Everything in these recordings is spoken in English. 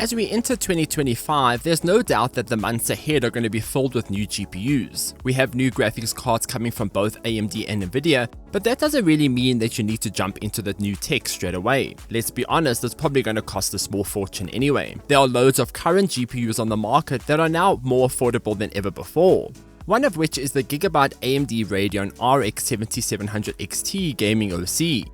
As we enter 2025, there's no doubt that the months ahead are going to be filled with new GPUs. We have new graphics cards coming from both AMD and Nvidia, but that doesn't really mean that you need to jump into the new tech straight away. Let's be honest, it's probably going to cost a small fortune anyway. There are loads of current GPUs on the market that are now more affordable than ever before. One of which is the Gigabyte AMD Radeon RX 7700 XT gaming OC.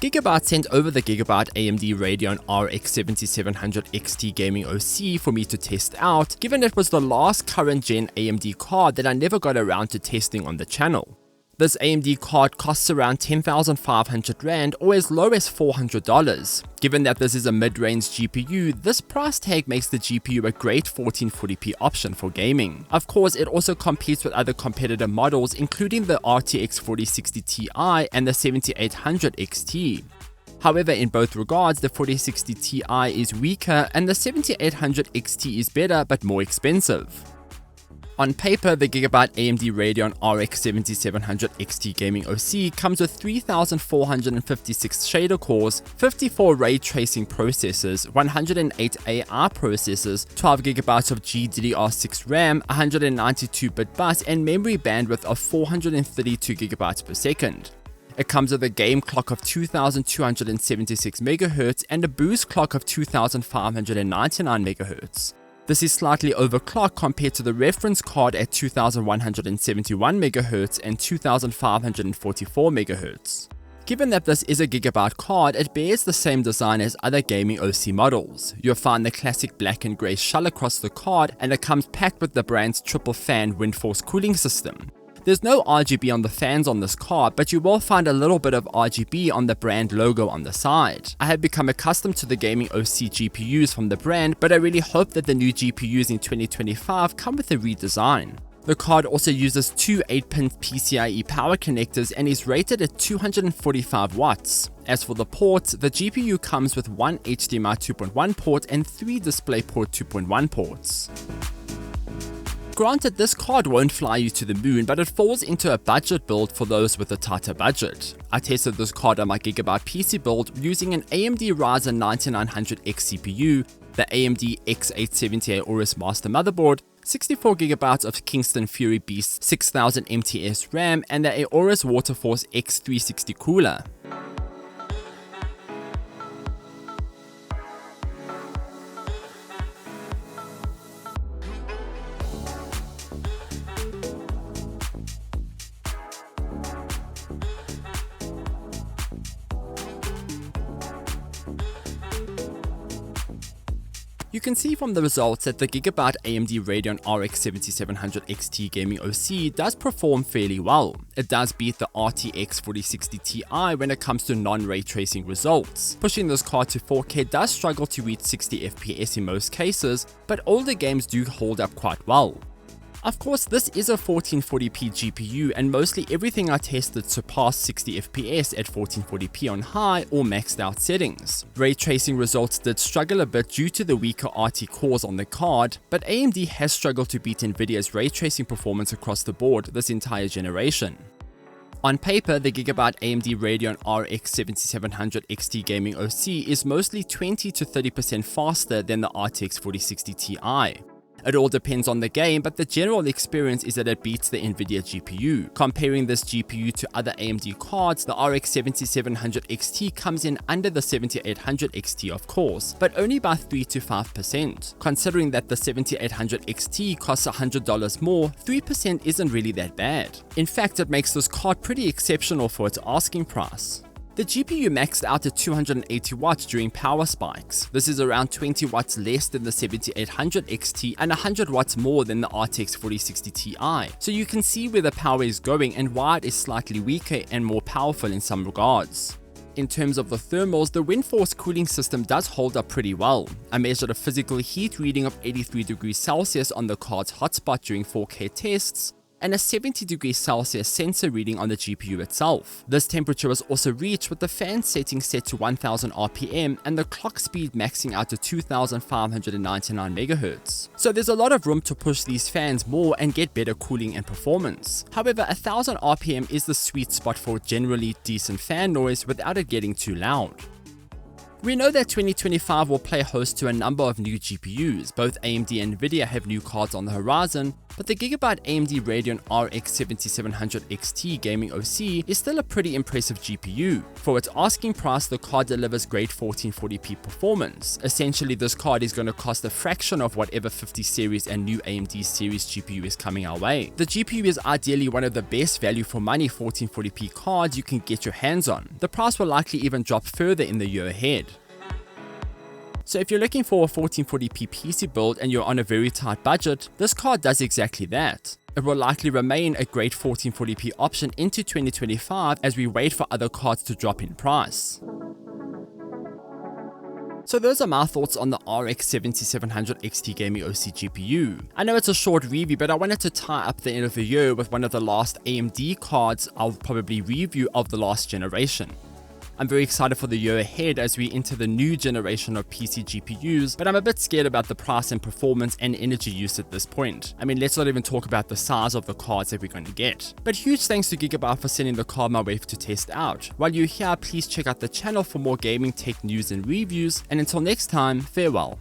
Gigabyte sent over the Gigabyte AMD Radeon RX 7700 XT gaming OC for me to test out, given it was the last current gen AMD card that I never got around to testing on the channel. This AMD card costs around 10,500 Rand or as low as $400. Given that this is a mid-range GPU, this price tag makes the GPU a great 1440p option for gaming. Of course, it also competes with other competitor models including the RTX 4060 Ti and the 7800 XT. However, in both regards, the 4060 Ti is weaker and the 7800 XT is better but more expensive. On paper, the Gigabyte AMD Radeon RX 7700 XT gaming OC comes with 3,456 shader cores, 54 ray tracing processors, 108 AI processors, 12GB of GDDR6 RAM, 192-bit bus, and memory bandwidth of 432GB per second. It comes with a game clock of 2,276 MHz and a boost clock of 2,599 MHz. This is slightly overclocked compared to the reference card at 2,171 MHz and 2,544 MHz. Given that this is a Gigabyte card, it bears the same design as other gaming OC models. You'll find the classic black and grey shell across the card, and it comes packed with the brand's triple fan Windforce cooling system. There's no RGB on the fans on this card, but you will find a little bit of RGB on the brand logo on the side. I have become accustomed to the gaming OC GPUs from the brand, but I really hope that the new GPUs in 2025 come with a redesign. The card also uses two 8-pin PCIe power connectors and is rated at 245 watts. As for the ports, the GPU comes with one HDMI 2.1 port and three DisplayPort 2.1 ports. Granted, this card won't fly you to the moon, but it falls into a budget build for those with a tighter budget. I tested this card on my Gigabyte PC build using an AMD Ryzen 9900X CPU, the AMD X870 Aorus Master motherboard, 64GB of Kingston Fury Beast 6000 MTS RAM, and the Aorus Waterforce X360 cooler. You can see from the results that the Gigabyte AMD Radeon RX 7700 XT gaming OC does perform fairly well. It does beat the RTX 4060 Ti when it comes to non-ray tracing results. Pushing this card to 4K does struggle to reach 60 FPS in most cases, but older games do hold up quite well. Of course, this is a 1440p GPU and mostly everything I tested surpassed 60 FPS at 1440p on high or maxed out settings. Ray tracing results did struggle a bit due to the weaker RT cores on the card, but AMD has struggled to beat Nvidia's ray tracing performance across the board this entire generation. On paper, the Gigabyte AMD Radeon RX 7700 XT gaming OC is mostly 20 to 30% faster than the RTX 4060 Ti. It all depends on the game, but the general experience is that it beats the Nvidia GPU. Comparing this GPU to other AMD cards, the RX 7700 XT comes in under the 7800 XT of course, but only by 3 to 5%. Considering that the 7800 XT costs $100 more, 3% isn't really that bad. In fact, it makes this card pretty exceptional for its asking price. The GPU maxed out at 280 watts during power spikes. This is around 20 watts less than the 7800 XT and 100 watts more than the RTX 4060 Ti. So you can see where the power is going and why it is slightly weaker and more powerful in some regards. In terms of the thermals, the Windforce cooling system does hold up pretty well. I measured a physical heat reading of 83 degrees Celsius on the card's hotspot during 4K tests, and a 70 degrees Celsius sensor reading on the GPU itself. This temperature was also reached with the fan setting set to 1000 RPM and the clock speed maxing out to 2599 MHz. So there's a lot of room to push these fans more and get better cooling and performance. However, 1000 RPM is the sweet spot for generally decent fan noise without it getting too loud. We know that 2025 will play host to a number of new GPUs. Both AMD and Nvidia have new cards on the horizon, but the Gigabyte AMD Radeon RX 7700 XT gaming OC is still a pretty impressive GPU. For its asking price, the card delivers great 1440p performance. Essentially, this card is going to cost a fraction of whatever 50 series and new AMD series GPU is coming our way. The GPU is ideally one of the best value for money 1440p cards you can get your hands on. The price will likely even drop further in the year ahead. So if you're looking for a 1440p PC build and you're on a very tight budget, this card does exactly that. It will likely remain a great 1440p option into 2025 as we wait for other cards to drop in price. So those are my thoughts on the RX 7700 XT Gaming OC GPU. I know it's a short review, but I wanted to tie up the end of the year with one of the last AMD cards I'll probably review of the last generation. I'm very excited for the year ahead as we enter the new generation of PC GPUs, but I'm a bit scared about the price and performance and energy use at this point. I mean, let's not even talk about the size of the cards that we're going to get. But huge thanks to Gigabyte for sending the card my way to test out. While you're here, please check out the channel for more gaming tech news and reviews, and until next time, farewell.